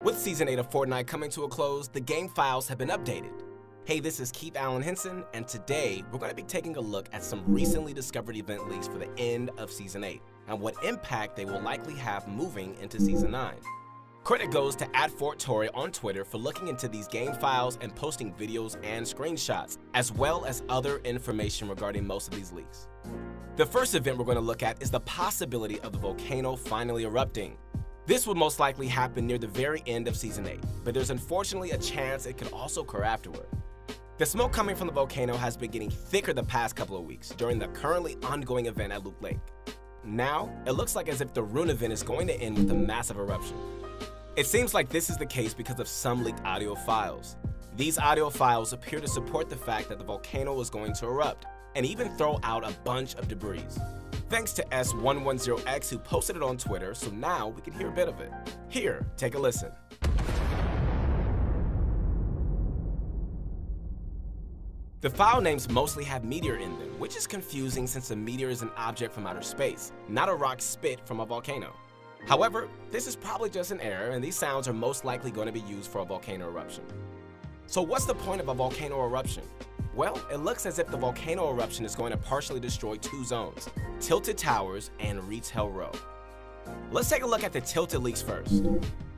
With Season 8 of Fortnite coming to a close, the game files have been updated. Hey, this is Keith Allen Henson, and today we're going to be taking a look at some recently discovered event leaks for the end of Season 8, and what impact they will likely have moving into Season 9. Credit goes to @FortTory on Twitter for looking into these game files and posting videos and screenshots, as well as other information regarding most of these leaks. The first event we're going to look at is the possibility of the volcano finally erupting. This would most likely happen near the very end of Season 8, but there's unfortunately a chance it could also occur afterward. The smoke coming from the volcano has been getting thicker the past couple of weeks during the currently ongoing event at Luke Lake. Now, it looks like as if the Rune event is going to end with a massive eruption. It seems like this is the case because of some leaked audio files. These audio files appear to support the fact that the volcano is going to erupt and even throw out a bunch of debris. Thanks to S110X who posted it on Twitter, so now we can hear a bit of it. Here, take a listen. The file names mostly have meteor in them, which is confusing since a meteor is an object from outer space, not a rock spit from a volcano. However, this is probably just an error, and these sounds are most likely going to be used for a volcano eruption. So what's the point of a volcano eruption? Well, it looks as if the volcano eruption is going to partially destroy two zones, Tilted Towers and Retail Row. Let's take a look at the Tilted leaks first.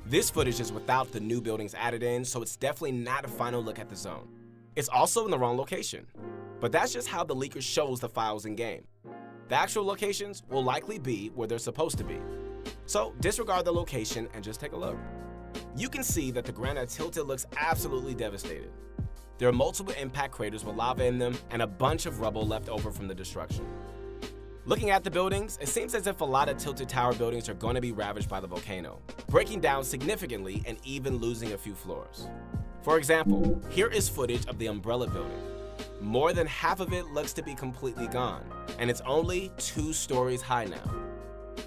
This footage is without the new buildings added in, so it's definitely not a final look at the zone. It's also in the wrong location, but that's just how the leaker shows the files in game. The actual locations will likely be where they're supposed to be. So disregard the location and just take a look. You can see that the ground at Tilted looks absolutely devastated. There are multiple impact craters with lava in them and a bunch of rubble left over from the destruction. Looking at the buildings, it seems as if a lot of Tilted Tower buildings are going to be ravaged by the volcano, breaking down significantly and even losing a few floors. For example, here is footage of the Umbrella building. More than half of it looks to be completely gone, and it's only 2 stories high now.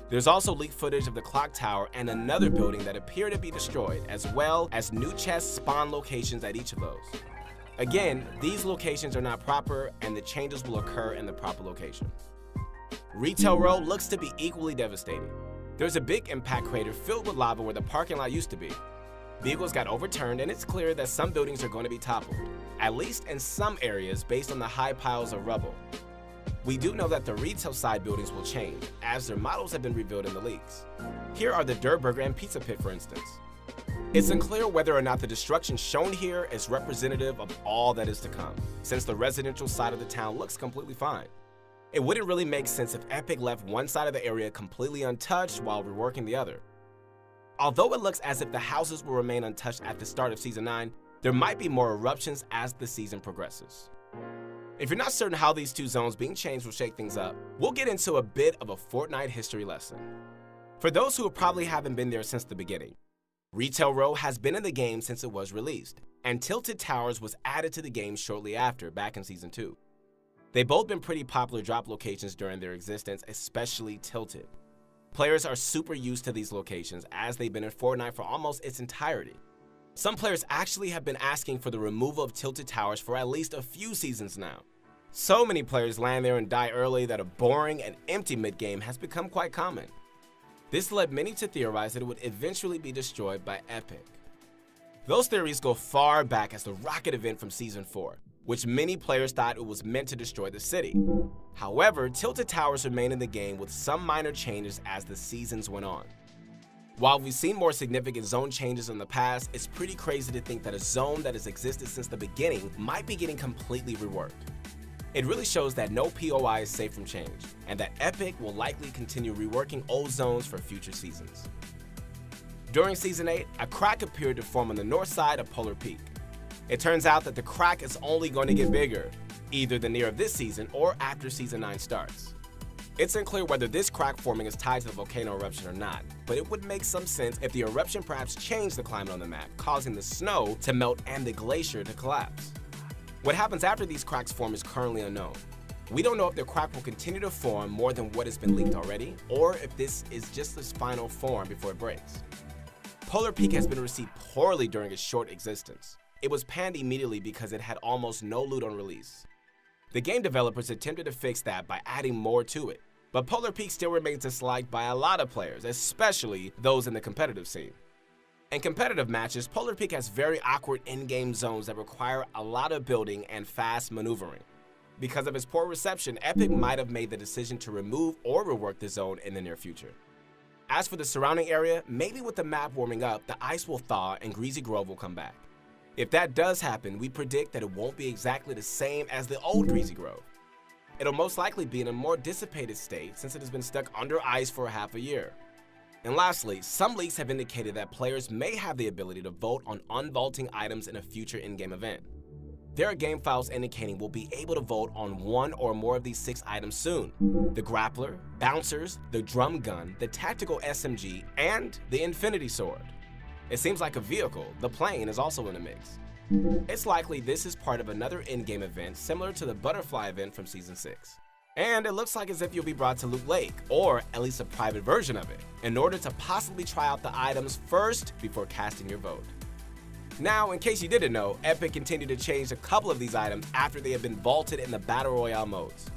There's also leaked footage of the Clock Tower and another building that appear to be destroyed, as well as new chest spawn locations at each of those. Again, these locations are not proper, and the changes will occur in the proper location. Retail Row looks to be equally devastating. There's a big impact crater filled with lava where the parking lot used to be. Vehicles got overturned, and it's clear that some buildings are going to be toppled, at least in some areas based on the high piles of rubble. We do know that the retail side buildings will change, as their models have been revealed in the leaks. Here are the Dirt Burger and Pizza Pit, for instance. It's unclear whether or not the destruction shown here is representative of all that is to come, since the residential side of the town looks completely fine. It wouldn't really make sense if Epic left one side of the area completely untouched while reworking the other. Although it looks as if the houses will remain untouched at the start of Season 9, there might be more eruptions as the season progresses. If you're not certain how these two zones being changed will shake things up, we'll get into a bit of a Fortnite history lesson. For those who probably haven't been there since the beginning, Retail Row has been in the game since it was released, and Tilted Towers was added to the game shortly after, back in Season 2. They've both been pretty popular drop locations during their existence, especially Tilted. Players are super used to these locations as they've been in Fortnite for almost its entirety. Some players actually have been asking for the removal of Tilted Towers for at least a few seasons now. So many players land there and die early that a boring and empty mid-game has become quite common. This led many to theorize that it would eventually be destroyed by Epic. Those theories go far back as the Rocket event from Season 4, which many players thought it was meant to destroy the city. However, Tilted Towers remain in the game with some minor changes as the seasons went on. While we've seen more significant zone changes in the past, it's pretty crazy to think that a zone that has existed since the beginning might be getting completely reworked. It really shows that no POI is safe from change, and that Epic will likely continue reworking old zones for future seasons. During Season 8, a crack appeared to form on the north side of Polar Peak. It turns out that the crack is only going to get bigger, either the near of this season or after Season 9 starts. It's unclear whether this crack forming is tied to the volcano eruption or not, but it would make some sense if the eruption perhaps changed the climate on the map, causing the snow to melt and the glacier to collapse. What happens after these cracks form is currently unknown. We don't know if the crack will continue to form more than what has been leaked already, or if this is just its final form before it breaks. Polar Peak has been received poorly during its short existence. It was panned immediately because it had almost no loot on release. The game developers attempted to fix that by adding more to it, but Polar Peak still remains disliked by a lot of players, especially those in the competitive scene. In competitive matches, Polar Peak has very awkward in-game zones that require a lot of building and fast maneuvering. Because of its poor reception, Epic might have made the decision to remove or rework the zone in the near future. As for the surrounding area, maybe with the map warming up, the ice will thaw and Greasy Grove will come back. If that does happen, we predict that it won't be exactly the same as the old Greasy Grove. It'll most likely be in a more dissipated state since it has been stuck under ice for half a year. And lastly, some leaks have indicated that players may have the ability to vote on unvaulting items in a future in-game event. There are game files indicating we'll be able to vote on one or more of these 6 items soon: the grappler, bouncers, the drum gun, the tactical SMG, and the infinity sword. It seems like a vehicle, the plane, is also in the mix. It's likely this is part of another in-game event similar to the butterfly event from Season 6. And it looks like as if you'll be brought to Loot Lake, or at least a private version of it, in order to possibly try out the items first before casting your vote. Now, in case you didn't know, Epic continued to change a couple of these items after they had been vaulted in the Battle Royale modes.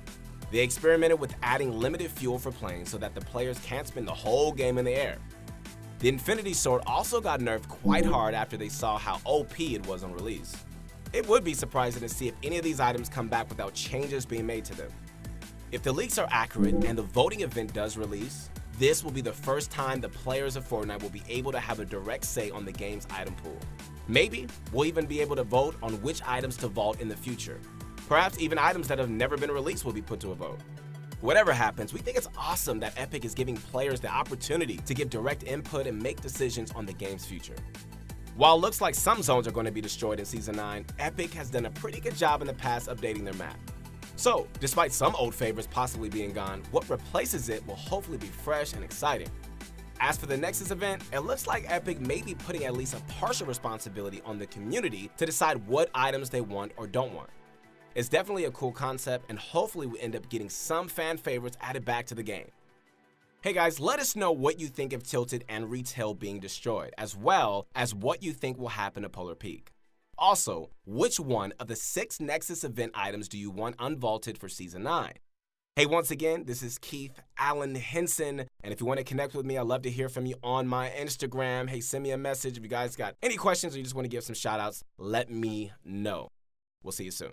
They experimented with adding limited fuel for planes so that the players can't spend the whole game in the air. The Infinity Sword also got nerfed quite hard after they saw how OP it was on release. It would be surprising to see if any of these items come back without changes being made to them. If the leaks are accurate and the voting event does release, this will be the first time the players of Fortnite will be able to have a direct say on the game's item pool. Maybe we'll even be able to vote on which items to vault in the future. Perhaps even items that have never been released will be put to a vote. Whatever happens, we think it's awesome that Epic is giving players the opportunity to give direct input and make decisions on the game's future. While it looks like some zones are going to be destroyed in Season 9, Epic has done a pretty good job in the past updating their map. So, despite some old favorites possibly being gone, what replaces it will hopefully be fresh and exciting. As for the Nexus event, it looks like Epic may be putting at least a partial responsibility on the community to decide what items they want or don't want. It's definitely a cool concept, and hopefully we end up getting some fan favorites added back to the game. Hey guys, let us know what you think of Tilted and Retail being destroyed, as well as what you think will happen to Polar Peak. Also, which one of the 6 Nexus event items do you want unvaulted for Season 9? Hey, once again, this is Keith Allen Henson, and if you want to connect with me, I'd love to hear from you on my Instagram. Hey, send me a message. If you guys got any questions or you just want to give some shout outs, let me know. We'll see you soon.